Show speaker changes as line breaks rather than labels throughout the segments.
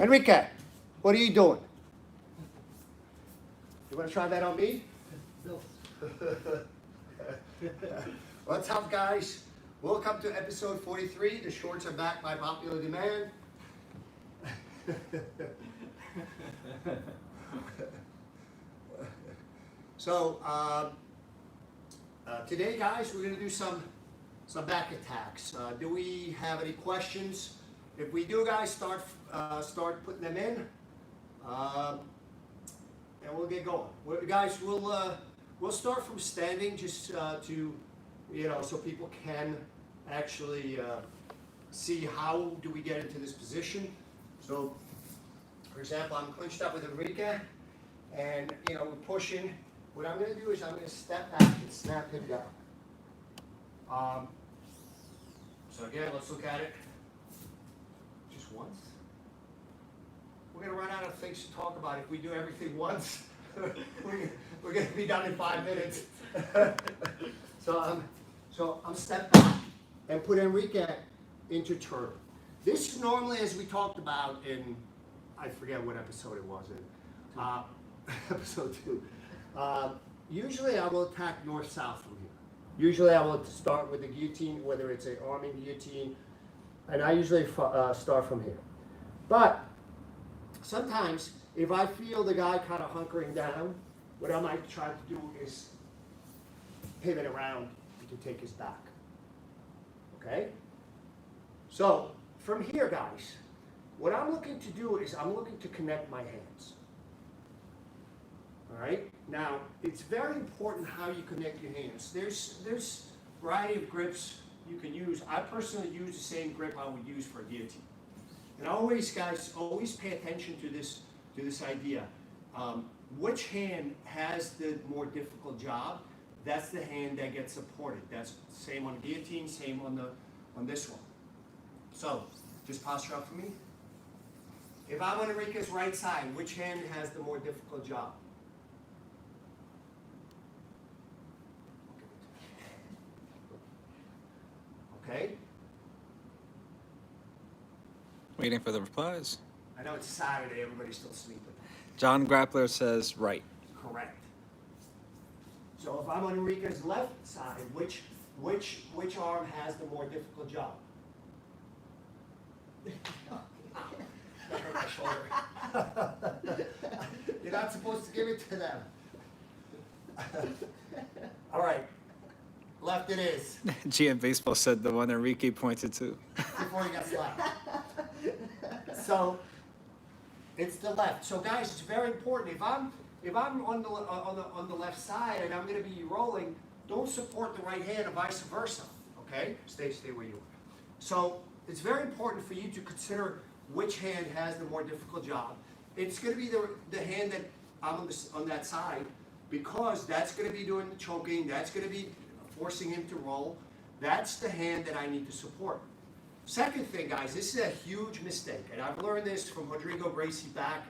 Enrique, what are you doing? You want to try that on me?
No.
What's up, guys? Welcome to episode 43. The shorts are back by popular demand. So today, guys, we're going to do some back attacks. Do we have any questions? If we do, guys, start putting them in, and we'll get going. Guys, we'll start from standing, just to, so people can actually see how do we get into this position. So, for example, I'm clinched up with Enrique, and we're pushing. What I'm going to do is I'm going to step back and snap him down. So again, let's look at it just once. We're going to run out of things to talk about if we do everything once. we're going to be done in 5 minutes. So I'm step back and put Enrique into turn. This normally, as we talked about in, I forget what episode it was in, episode 2. Usually I will attack north-south from here. Usually I will start with the guillotine, whether it's an arming guillotine, and I usually start from here. But sometimes, if I feel the guy kind of hunkering down, what I might try to do is pivot around to take his back. Okay? So, from here, guys, what I'm looking to do is I'm looking to connect my hands. All right? Now, it's very important how you connect your hands. There's a variety of grips you can use. I personally use the same grip I would use for a guillotine. And always, guys, always pay attention to this idea. Which hand has the more difficult job? That's the hand that gets supported. That's the same on the guillotine, same on this one. So, just posture up for me. If I'm on Enrique's right side, which hand has the more difficult job? Okay?
Waiting for the replies.
I know it's Saturday, everybody's still sleeping.
John Grappler says right.
Correct. So if I'm on Enrique's left side, which arm has the more difficult job? That hurt my shoulder. You're not supposed to give it to them. All right. Left it is.
GM Baseball said the one Enrique pointed to.
Before he got slapped. So it's the left. So guys, it's very important. If I'm on the left side and I'm going to be rolling, don't support the right hand and vice versa. Okay? Stay where you are. So it's very important for you to consider which hand has the more difficult job. It's going to be the hand that I'm on that side, because that's going to be doing the choking. That's going to be forcing him to roll. That's the hand that I need to support. Second thing, guys, this is a huge mistake, and I've learned this from Renzo Gracie back.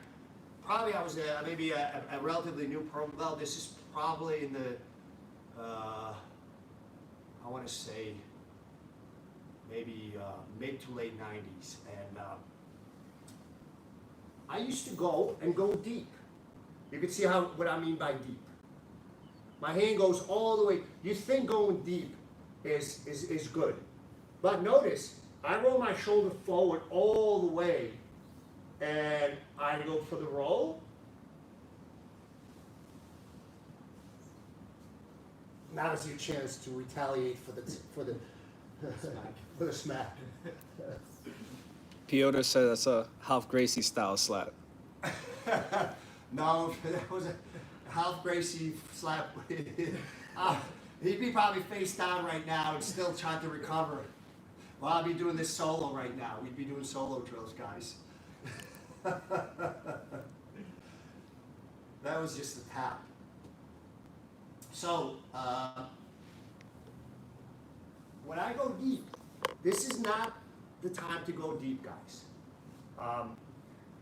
Probably I was maybe a relatively new purple belt. This is probably in the, I want to say, maybe mid to late 90s. And I used to go deep. You can see what I mean by deep. My hand goes all the way. You think going deep is good. But notice, I roll my shoulder forward all the way, and I go for the roll. Now's your chance to retaliate for the smack.
Piotr said that's a half Gracie style slap.
No, that was a half Gracie slap. He'd be probably face down right now and still trying to recover. Well, I'll be doing this solo right now. We'd be doing solo drills, guys. That was just a tap. So, when I go deep, this is not the time to go deep, guys.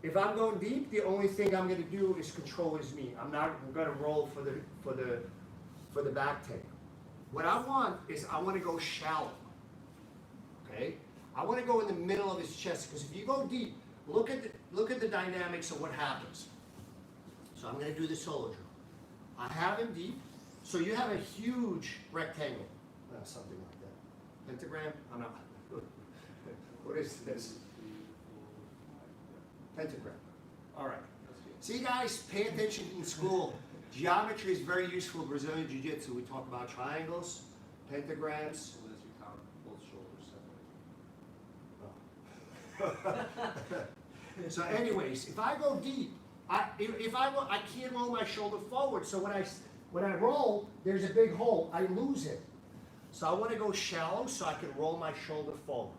If I'm going deep, the only thing I'm going to do is control his knee. I'm not going to roll for the back take. What I want is I want to go shallow. Okay? I want to go in the middle of his chest, because if you go deep, look at the dynamics of what happens. So I'm going to do the solo drill. I have him deep. So you have a huge rectangle, something like that. Pentagram? I'm not. What is this? Pentagram. All right. See, guys, pay attention in school. Geometry is very useful in Brazilian Jiu-Jitsu. We talk about triangles, pentagrams.
Unless you count both shoulders separately.
So anyways, if I go deep, I can't roll my shoulder forward. So when I roll, there's a big hole. I lose it. So I want to go shallow so I can roll my shoulder forward.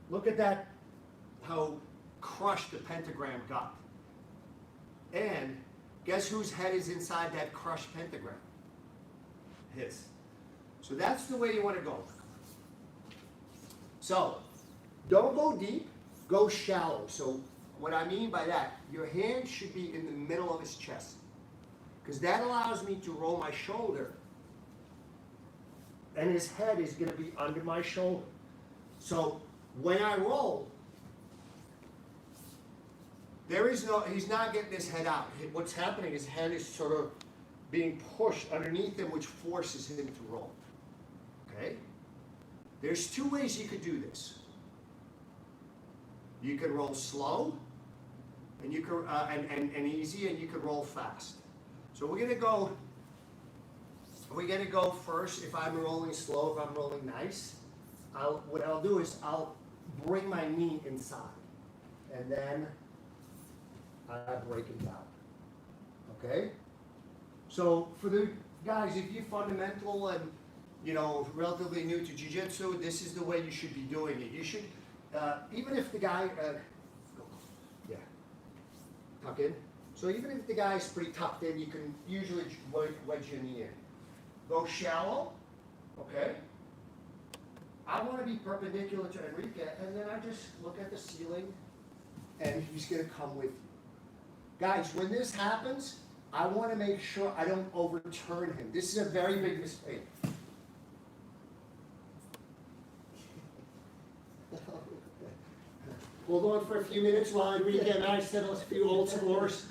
Look at that, how crushed the pentagram got. And guess whose head is inside that crushed pentagram? His. So that's the way you want to go. So don't go deep, go shallow. So what I mean by that, your hand should be in the middle of his chest, because that allows me to roll my shoulder, and his head is going to be under my shoulder. So when I roll, he's not getting his head out. What's happening, his head is sort of being pushed underneath him, which forces him to roll. Okay? There's two ways you could do this. You could roll slow, and you could and easy, and you could roll fast. So we're gonna go first. If I'm rolling slow, if I'm rolling nice, what I'll do is I'll bring my knee inside, and then I break it down. Okay? So for the guys, if you're fundamental and relatively new to jiu-jitsu, this is the way you should be doing it. You should, even if the guy, tuck in. So even if the guy's pretty tucked in, you can usually wedge your knee in. Go shallow, okay? I want to be perpendicular to Enrique, and then I just look at the ceiling, and he's going to come with you. Guys, when this happens, I want to make sure I don't overturn him. This is a very big mistake. Hold on for a few minutes while Enrique and I settle a few old scores.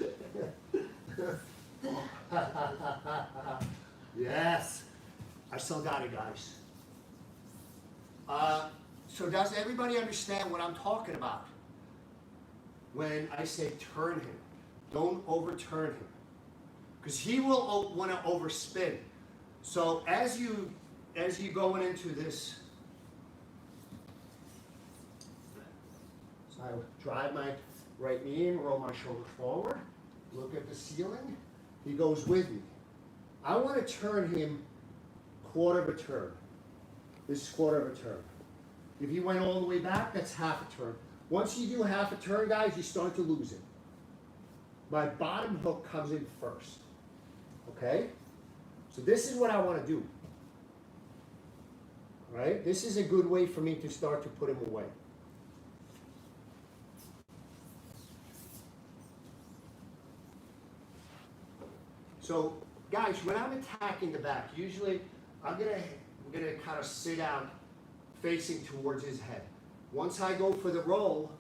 Yes, I still got it, guys. So does everybody understand what I'm talking about? When I say turn him, don't overturn him, because he will want to overspin. So as you going into this, so I drive my right knee in, roll my shoulder forward, look at the ceiling. He goes with me. I want to turn him quarter of a turn. This is quarter of a turn. If he went all the way back, that's half a turn. Once you do half a turn, guys, you start to lose it. My bottom hook comes in first. Okay? So this is what I want to do. All right? This is a good way for me to start to put him away. So, guys, when I'm attacking the back, usually we're gonna kind of sit out facing towards his head. Once I go for the roll,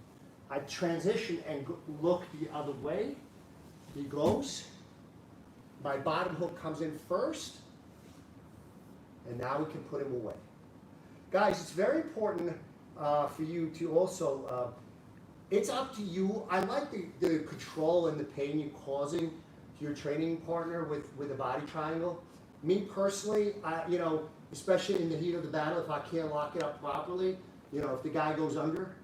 I transition and look the other way. He goes. My bottom hook comes in first, and now we can put him away. Guys, it's very important for you to also, it's up to you. I like the control and the pain you're causing to your training partner with a body triangle. Me personally, especially in the heat of the battle, if I can't lock it up properly, if the guy goes under,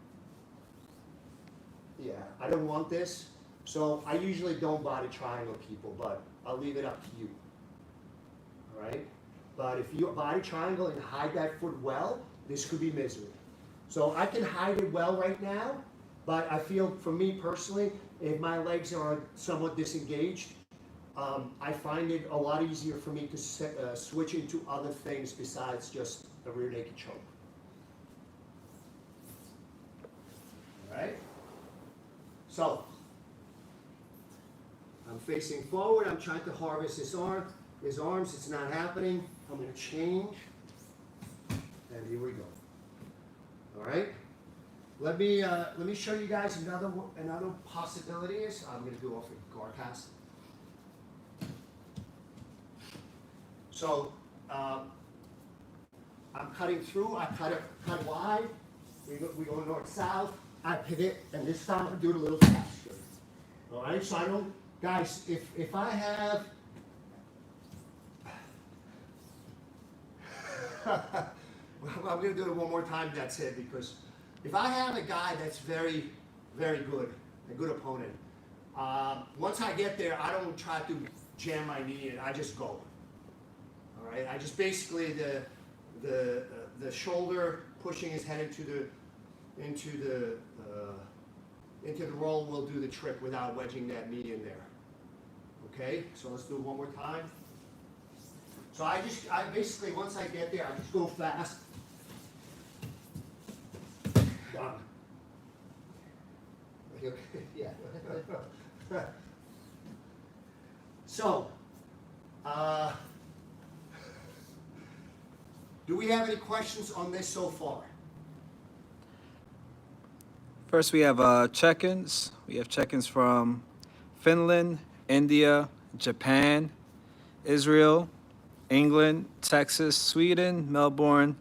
yeah, I don't want this. So I usually don't body triangle people, but I'll leave it up to you. All right? But if you body triangle and hide that foot well, this could be misery. So I can hide it well right now, but I feel for me personally, if my legs are somewhat disengaged, I find it a lot easier for me to switch into other things besides just a rear naked choke. All right? So, I'm facing forward. I'm trying to harvest his arms. It's not happening. I'm going to change. And here we go. All right? Let me show you guys another possibility is I'm gonna do off a guard pass. So I'm cutting through. I cut wide. We go north south. I pivot, and this time I do it a little faster. All right. So I don't, guys. If I have well, I'm going to do it one more time, that's it, because if I have a guy that's very, very good, a good opponent, once I get there, I don't try to jam my knee in, I just go. All right, I just basically, the shoulder pushing his head into the roll will do the trick without wedging that knee in there. Okay, so let's do it one more time. So I basically, once I get there, I just go fast. Done. Yeah. So, do we have any questions on this so far?
First, we have check-ins. We have check-ins from Finland, India, Japan, Israel, England, Texas, Sweden, Melbourne,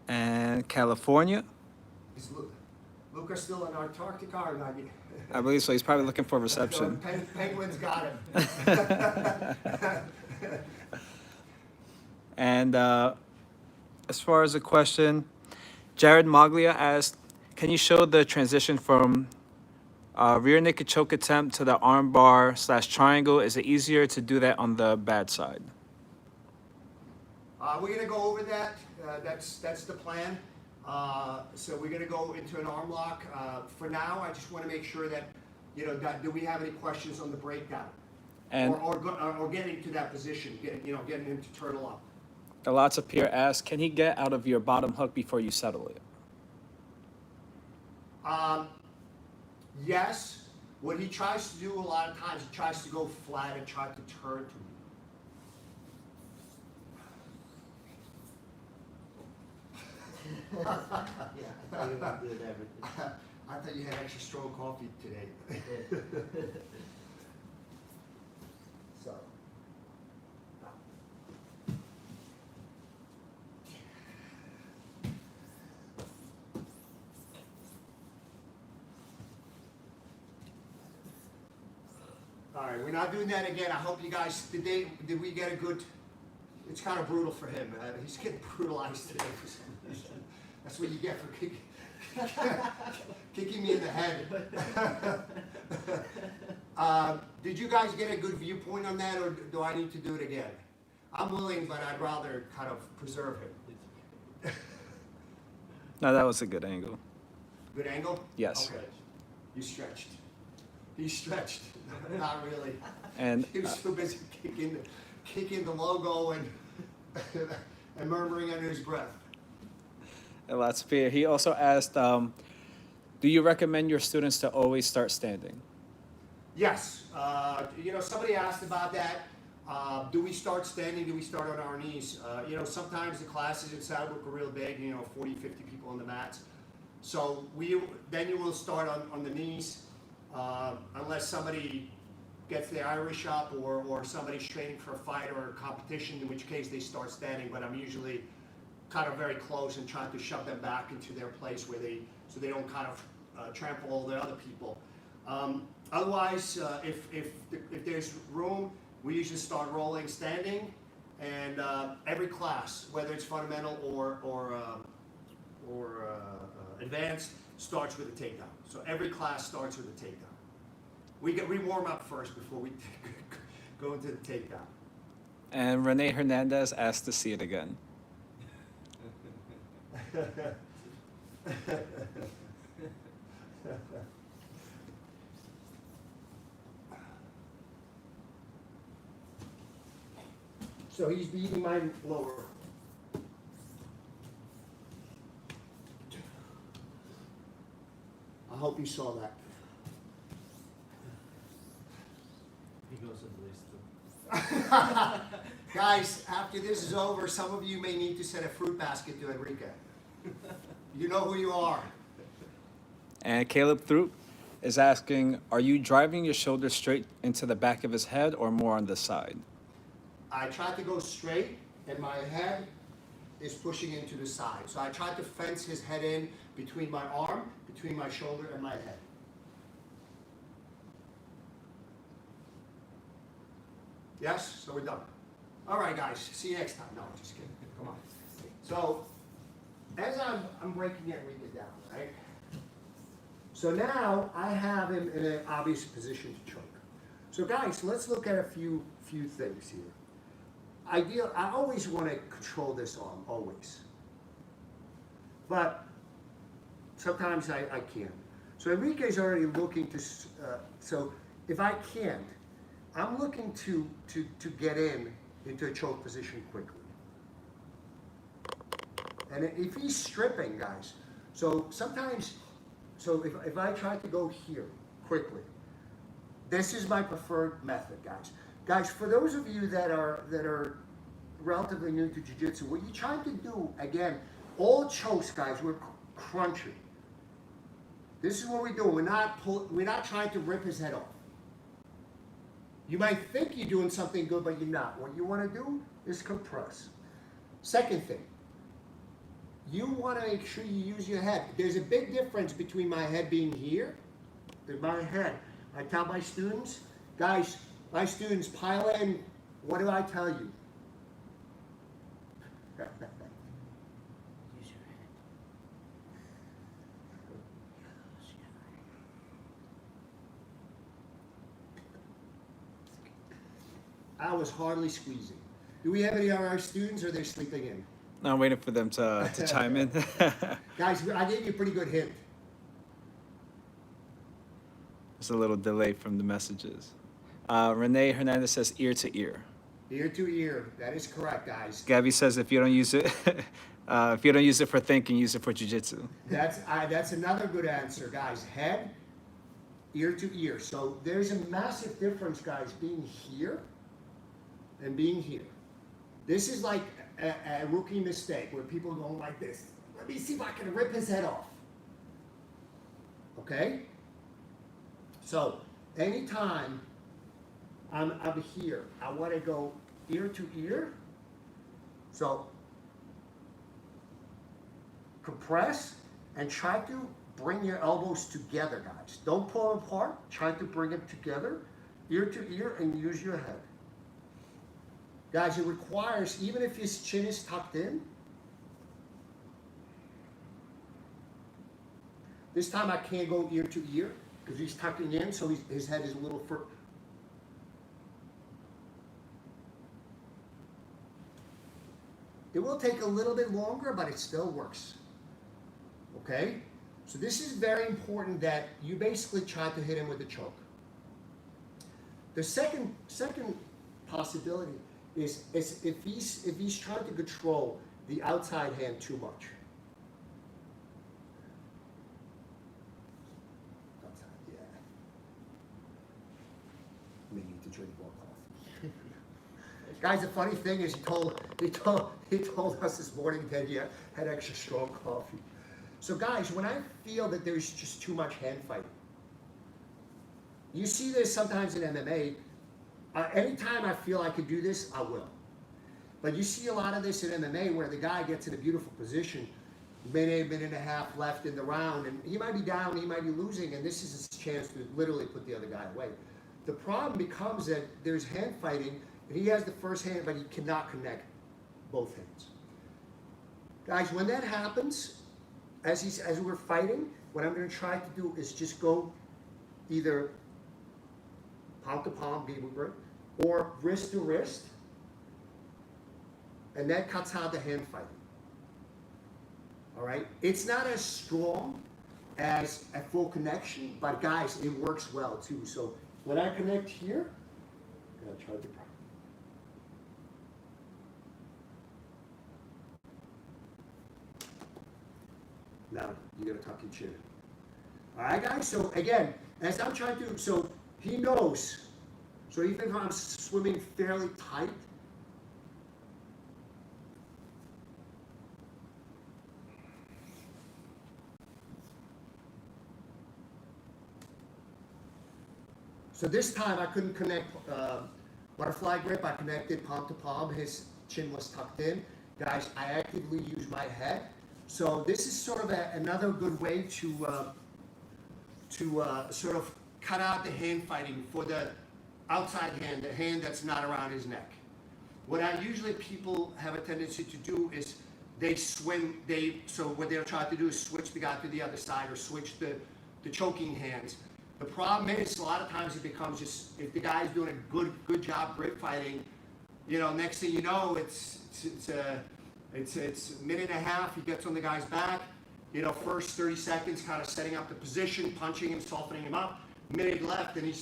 and California.
Is Luca still in Antarctica or not?
I believe so. He's probably looking for reception.
Penguins got him.
And as far as the question, Jared Maglia asked, can you show the transition from rear naked choke attempt to the arm bar / triangle? Is it easier to do that on the bad side?
We're going to go over that. That's the plan. So we're going to go into an arm lock. For now, I just want to make sure that, do we have any questions on the breakdown?
And
or getting to that position, getting him to turtle up.
lots of peer ask, can he get out of your bottom hook before you settle it?
Yes. What he tries to do a lot of times, he tries to go flat and try to turn to me.
Yeah, you don't do everything.
I thought you had extra strong coffee today. So. All right, we're not doing that again. I hope you guys, did we get a good, it's kind of brutal for him. He's getting brutalized today for some reason. That's what you get for kicking me in the head. Did you guys get a good viewpoint on that, or do I need to do it again? I'm willing, but I'd rather kind of preserve him.
No, that was a good angle.
Good angle?
Yes.
Okay. You stretched. He stretched. Not really.
And
He was too busy kicking the logo and and murmuring under his breath.
lots of peer. He also asked, do you recommend your students to always start standing?
Yes. Somebody asked about that. Do we start standing? Do we start on our knees? Sometimes the classes in Saddlebrook are real big, 40, 50 people on the mats. So then you will start on the knees, unless somebody gets the Irish up or somebody's training for a fight or a competition, in which case they start standing, but I'm usually kind of very close and trying to shove them back into their place so they don't kind of trample all the other people. Otherwise, if there's room, we usually start rolling standing, and every class, whether it's fundamental or advanced, starts with a takedown. So every class starts with a takedown. We warm up first before we go into the takedown.
And Rene Hernandez asked to see it again.
So he's beating my lower. I hope you saw that.
He goes and plays too.
Guys, after this is over, some of you may need to send a fruit basket to Enrique. You know who you are.
And Caleb Throop is asking, are you driving your shoulder straight into the back of his head or more on the side?
I tried to go straight, and my head is pushing into the side. So I tried to fence his head in between my arm, between my shoulder, and my head. Yes? So we're done. All right, guys. See you next time. No, just kidding. Come on. So, as I'm breaking Enrique down, right? So now I have him in an obvious position to choke. So guys, let's look at a few things here. I always want to control this arm, always. But sometimes I can't. So Enrique's already looking to, so if I can't, I'm looking to get into a choke position quickly. And if he's stripping, guys, so sometimes, so if I try to go here quickly, this is my preferred method, guys. Guys, for those of you that are relatively new to jiu-jitsu, what you're trying to do, again, all chokes, guys, we're crunching. This is what we do. We're not trying to rip his head off. You might think you're doing something good, but you're not. What you want to do is compress. Second thing, you want to make sure you use your head. There's a big difference between my head being here and my head. I tell my students, guys, my students, pile in, what do I tell you?
Use your head.
I was hardly squeezing. Do we have any of our students, or they're sleeping in?
No, I'm waiting for them to chime in.
Guys, I gave you a pretty good hint.
There's a little delay from the messages. Renee Hernandez says ear to ear.
Ear to ear. That is correct, guys.
Gabby says if you don't use it, if you don't use it for thinking, use it for jiu-jitsu.
That's another good answer, guys. Head, ear to ear. So there's a massive difference, guys, being here and being here. This is like a rookie mistake where people go like this. Let me see if I can rip his head off. Okay? So anytime I'm here, I want to go ear to ear. So compress and try to bring your elbows together, guys. Don't pull them apart. Try to bring them together, ear to ear, and use your head. Guys, it requires, even if his chin is tucked in, this time I can't go ear to ear because he's tucking in, so his head is a little further. It will take a little bit longer, but it still works. Okay? So this is very important that you basically try to hit him with a choke. The second possibility is if he's trying to control the outside hand too much. Outside, yeah. May need to drink more coffee. Guys, the funny thing is he told us this morning that he had extra strong coffee. So guys, when I feel that there's just too much hand fighting, you see this sometimes in MMA. Anytime I feel I could do this, I will. But you see a lot of this in MMA where the guy gets in a beautiful position, minute and a half left in the round, and he might be down, he might be losing, and this is his chance to literally put the other guy away. The problem becomes that there's hand fighting, and he has the first hand, but he cannot connect both hands. Guys, when that happens, as we're fighting, what I'm going to try to do is just go either palm to palm, or wrist to wrist, and that cuts out the hand fighting. All right? It's not as strong as a full connection, but guys, it works well too. So when I connect here, I'm going to try to now you're going to tuck your chin. All right, guys? So again, as I'm trying to, so he knows. So even if I'm swimming fairly tight, So this time I couldn't connect butterfly grip. I connected palm to palm. His chin was tucked in. Guys, I actively use my head. So this is sort of another good way to sort of cut out the hand fighting for the outside hand, the hand that's not around his neck. What I usually people have a tendency to do is they swim, so what they'll try to do is switch the guy to the other side or switch the choking hands. The problem is a lot of times it becomes just, if the guy's doing a good job grip fighting, you know, next thing you know, it's a minute and a half, he gets on the guy's back, you know, first 30 seconds kind of setting up the position, punching him, softening him up, minute left, and he's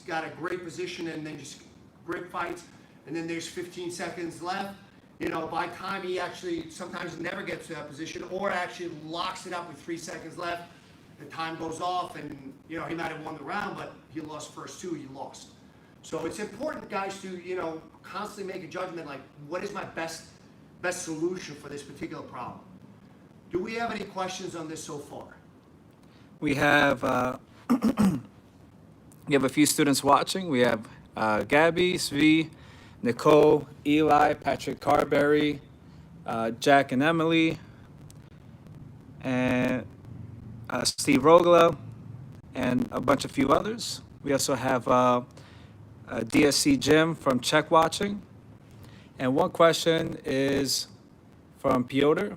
got a great position and then just grip fights, and then there's 15 seconds left. You know, by the time he actually sometimes never gets to that position or actually locks it up with 3 seconds left, the time goes off and, you know, he might have won the round, but he lost first two, he lost. So it's important, guys, to, you know, constantly make a judgment like, what is my best solution for this particular problem? Do we have any questions on this so far?
We have we have a few students watching. We have Gabby, Svi, Nicole, Eli, Patrick Carberry, Jack and Emily, and Steve Rogla, and a bunch of few others. We also have DSC Jim from Czech watching. And one question is from Piotr.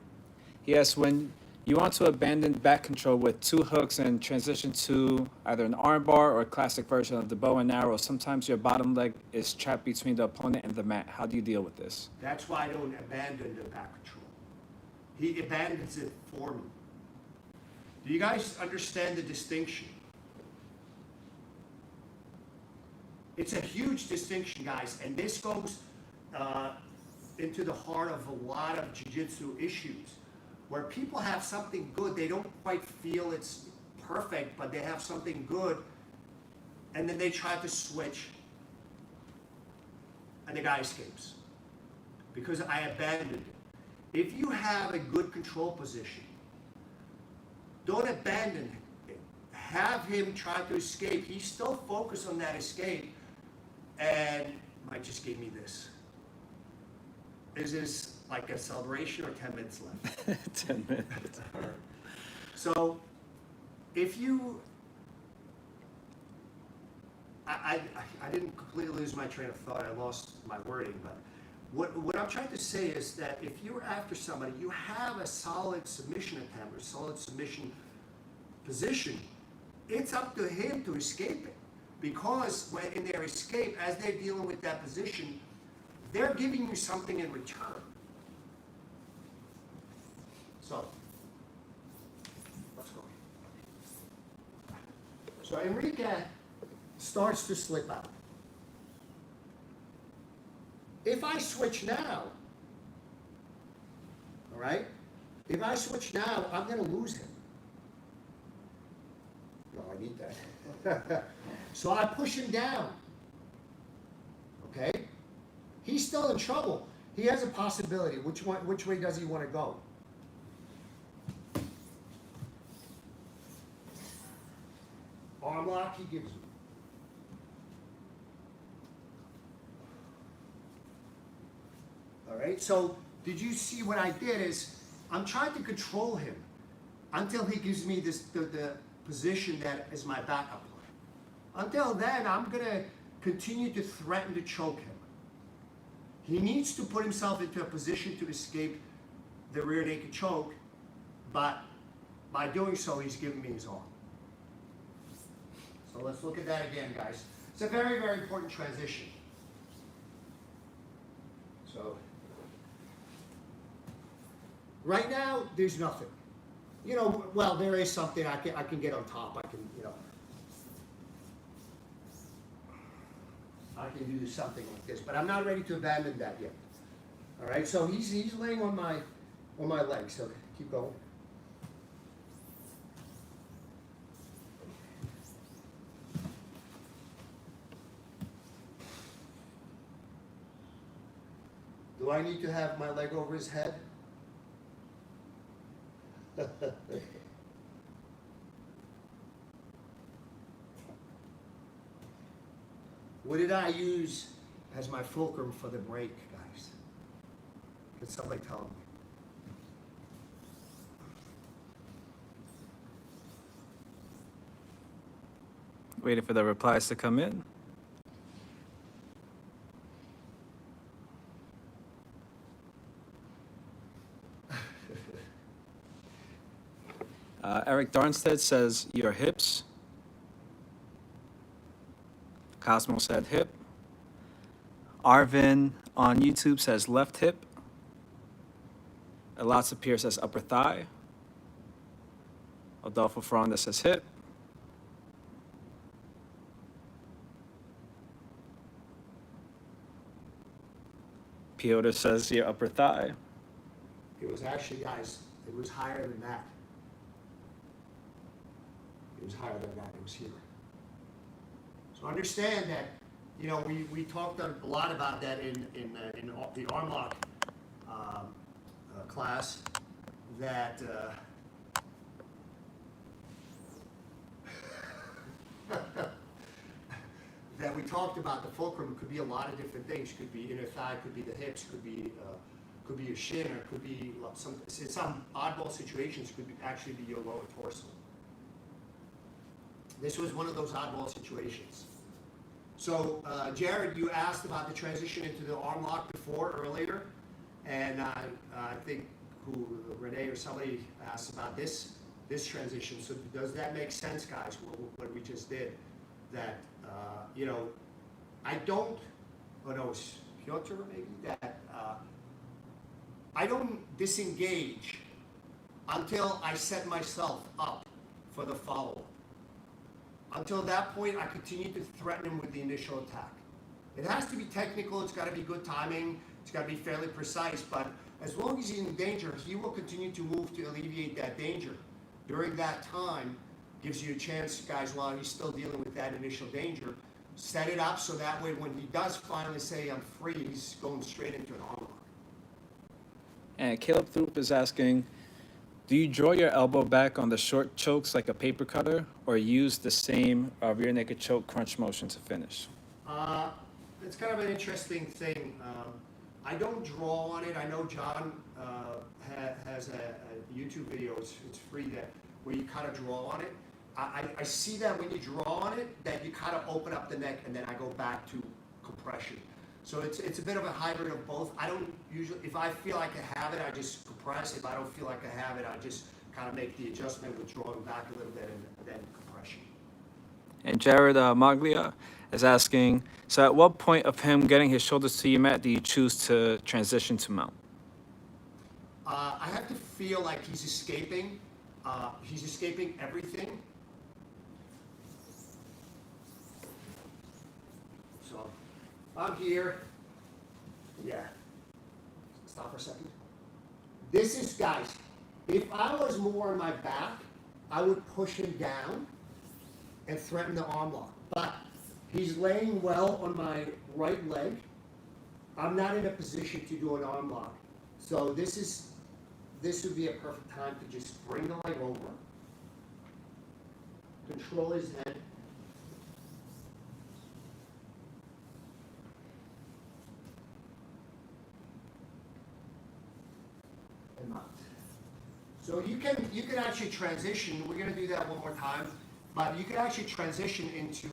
He asks, when you want to abandon back control with two hooks and transition to either an arm bar or a classic version of the bow and arrow, sometimes your bottom leg is trapped between the opponent and the mat. How do you deal with this?
That's why I don't abandon the back control. He abandons it for me. Do you guys understand the distinction? It's a huge distinction, guys, and this goes into the heart of a lot of jiu-jitsu issues, where people have something good, they don't quite feel it's perfect, but they have something good, and then they try to switch, and the guy escapes. Because I abandoned it. If you have a good control position, don't abandon it. Have him try to escape. He's still focused on that escape, and Mike just gave me this. Is this like a celebration or 10 minutes left?
10 minutes.
So, if you, I didn't completely lose my train of thought. I lost my wording, but what I'm trying to say is that if you're after somebody, you have a solid submission attempt or solid submission position, it's up to him to escape it. Because when in their escape, as they're dealing with that position, they're giving you something in return. So, let's go. So Enrique starts to slip out. If I switch now, all right? If I switch now, I'm going to lose him. No, I need that. So I push him down. Okay? He's still in trouble. He has a possibility. Which way does he want to go? Arm lock, he gives me. All right, so did you see what I did is I'm trying to control him until he gives me the position that is my backup plan. Until then, I'm going to continue to threaten to choke him. He needs to put himself into a position to escape the rear naked choke, but by doing so, he's giving me his arm. So let's look at that again, guys. It's a very, very important transition. So, right now, there's nothing. You know, well, there is something I can get on top. I can, you know, I can do something like this, but I'm not ready to abandon that yet. All right, so he's laying on my legs. So keep going. Do I need to have my leg over his head? What did I use as my fulcrum for the break, guys? Can somebody tell me?
Waiting for the replies to come in. Eric Darnstead says your hips. Cosmo said hip. Arvin on YouTube says left hip. Elotsa Pierce says upper thigh. Adolfo Fronda says hip. Piotr says your upper thigh.
It was actually, guys, it was higher than that. It was higher than that. It was here. So understand that, you know, we talked a lot about that in the Armlock class, that that we talked about. The fulcrum could be a lot of different things. Could be inner thigh, could be the hips, could be a shin, or could be some oddball situations. Could actually be your lower torso. This was one of those oddball situations. So, Jared, you asked about the transition into the arm lock earlier, and I think Renee or somebody asked about this transition. So, does that make sense, guys? What we just did? That you know, I don't. Oh no, it's Piotr maybe that. I don't disengage until I set myself up for the follow-up. Until that point, I continue to threaten him with the initial attack. It has to be technical, it's got to be good timing, it's got to be fairly precise, but as long as he's in danger, he will continue to move to alleviate that danger. During that time, gives you a chance, guys, while he's still dealing with that initial danger, set it up so that way when he does finally say, I'm free, he's going straight into an arm lock.
And Caleb Throop is asking, do you draw your elbow back on the short chokes like a paper cutter, or use the same rear naked choke crunch motion to finish?
It's kind of an interesting thing. I don't draw on it. I know John has a YouTube video. It's free where you kind of draw on it. I see that when you draw on it, that you kind of open up the neck, and then I go back to compression. So it's a bit of a hybrid of both. I don't usually, if I feel like I have it, I just compress. If I don't feel like I have it, I just kind of make the adjustment with drawing back a little bit and then compression.
And Jared Maglia is asking, so at what point of him getting his shoulders to your mat do you choose to transition to mount?
I have to feel like he's escaping. He's escaping everything. So I'm here. Yeah. Stop for a second. This is, guys, if I was more on my back, I would push him down and threaten the arm lock. But he's laying well on my right leg. I'm not in a position to do an arm lock. So this would be a perfect time to just bring the leg over, control his head, and mount. So you can actually transition. We're going to do that one more time, but you can actually transition into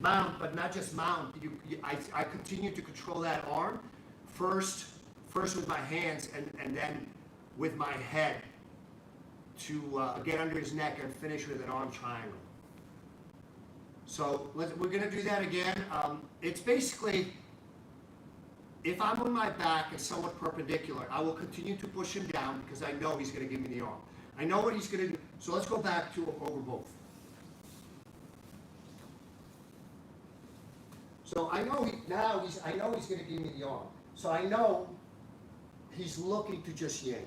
mount, but not just mount. I continue to control that arm first with my hands, and then with my head to get under his neck and finish with an arm triangle. So we're going to do that again. It's basically, if I'm on my back and somewhat perpendicular, I will continue to push him down because I know he's going to give me the arm. I know what he's going to do. So let's go back to over both. So I know he's going to give me the arm. So I know he's looking to just yank.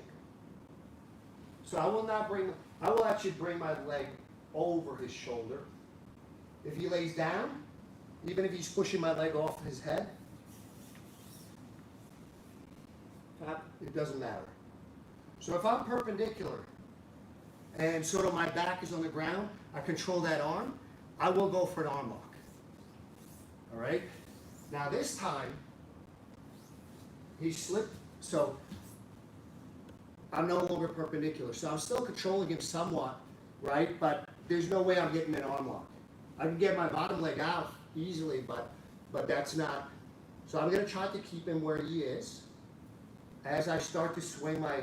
So I will actually bring my leg over his shoulder. If he lays down, even if he's pushing my leg off his head, it doesn't matter. So if I'm perpendicular and sort of my back is on the ground, I control that arm, I will go for an arm lock. All right? Now this time, he slipped, so I'm no longer perpendicular. So I'm still controlling him somewhat, right? But there's no way I'm getting an arm lock. I can get my bottom leg out easily, but that's not. So I'm gonna try to keep him where he is. As I start to swing my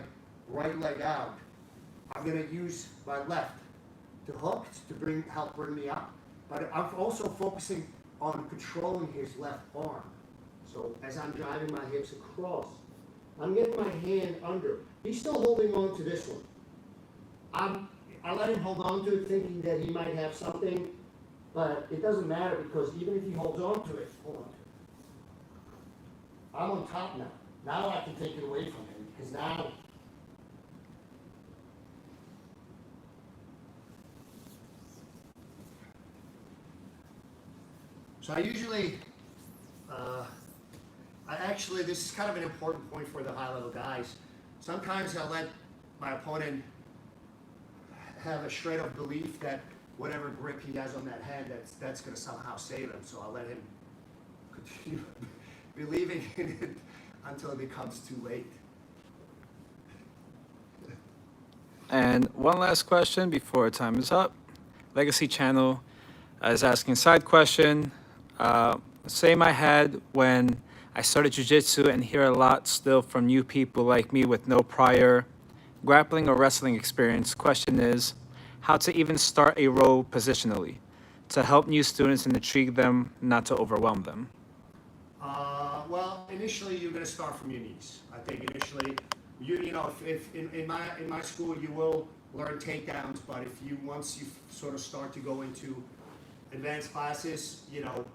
right leg out, I'm gonna use my left to hook, to help bring me up. But I'm also focusing on controlling his left arm. So as I'm driving my hips across, I'm getting my hand under. He's still holding on to this one. I let him hold on to it thinking that he might have something, but it doesn't matter because even if he holds on to it, hold on. I'm on top now. Now I can take it away from him because now so I usually, this is kind of an important point for the high-level guys. Sometimes I let my opponent have a straight-up belief that whatever grip he has on that hand, that's going to somehow save him. So I'll let him continue believing in it until it becomes too late.
And one last question before time is up. Legacy Channel is asking side question. Same I had when I started jiu-jitsu and hear a lot still from new people like me with no prior grappling or wrestling experience. Question is how to even start a roll positionally to help new students and intrigue them, not to overwhelm them.
Well, initially you're going to start from your knees. I think initially, you know, if in my school you will learn takedowns, but once you sort of start to go into advanced classes, you know,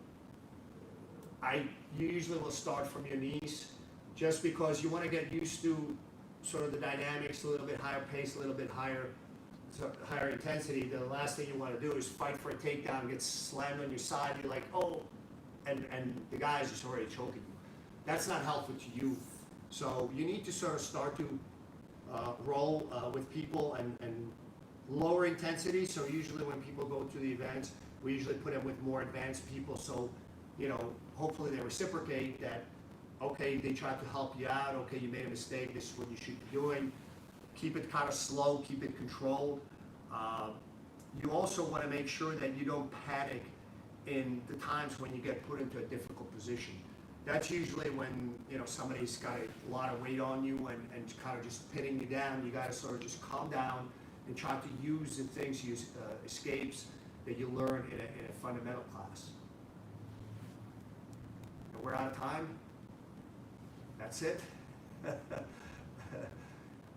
you usually will start from your knees, just because you want to get used to sort of the dynamics, a little bit higher pace, a little bit higher intensity. The last thing you want to do is fight for a takedown, get slammed on your side. You're like, oh, and the guy is just already choking you. That's not helpful to you. So you need to sort of start to roll with people and lower intensity. So usually when people go to the events, we usually put them with more advanced people. So, you know, hopefully they reciprocate that, okay, they try to help you out. Okay, you made a mistake. This is what you should be doing. Keep it kind of slow. Keep it controlled. You also want to make sure that you don't panic in the times when you get put into a difficult position. That's usually when, you know, somebody's got a lot of weight on you and kind of just pinning you down. You got to sort of just calm down and try to use the things, escapes that you learn in a fundamental class. And we're out of time. That's it.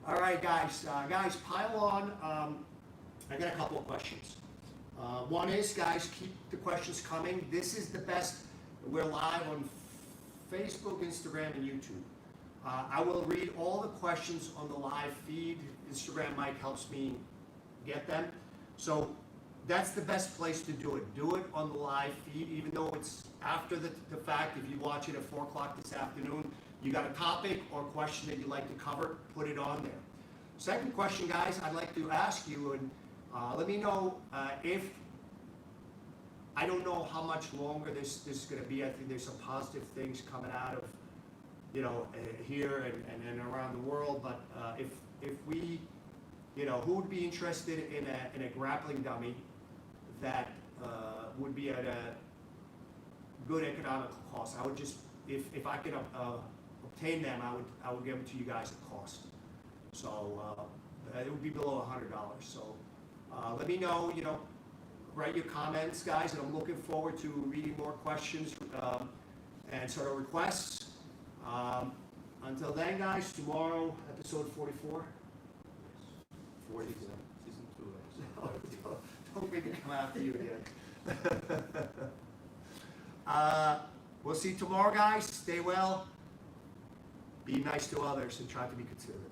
All right, guys. Guys, pile on. I got a couple of questions. One is, guys, keep the questions coming. This is the best. We're live on Facebook, Instagram, and YouTube. I will read all the questions on the live feed. Instagram mic helps me get them. So that's the best place to do it. Do it on the live feed, even though it's after the fact. If you watch it at 4 o'clock this afternoon, you got a topic or question that you'd like to cover, put it on there. Second question, guys, I'd like to ask you, and let me know if, I don't know how much longer this is going to be. I think there's some positive things coming out of, you know, here and around the world. But if we, you know, who would be interested in a grappling dummy that would be at a good economical cost? I would just, if I could obtain them, I would give them to you guys at cost. So it would be below $100. So let me know, you know. Write your comments, guys, and I'm looking forward to reading more questions and sort of requests. Until then, guys, tomorrow, episode 44. 44. Season 2. Don't make me come after you again. We'll see you tomorrow, guys. Stay well. Be nice to others and try to be considerate.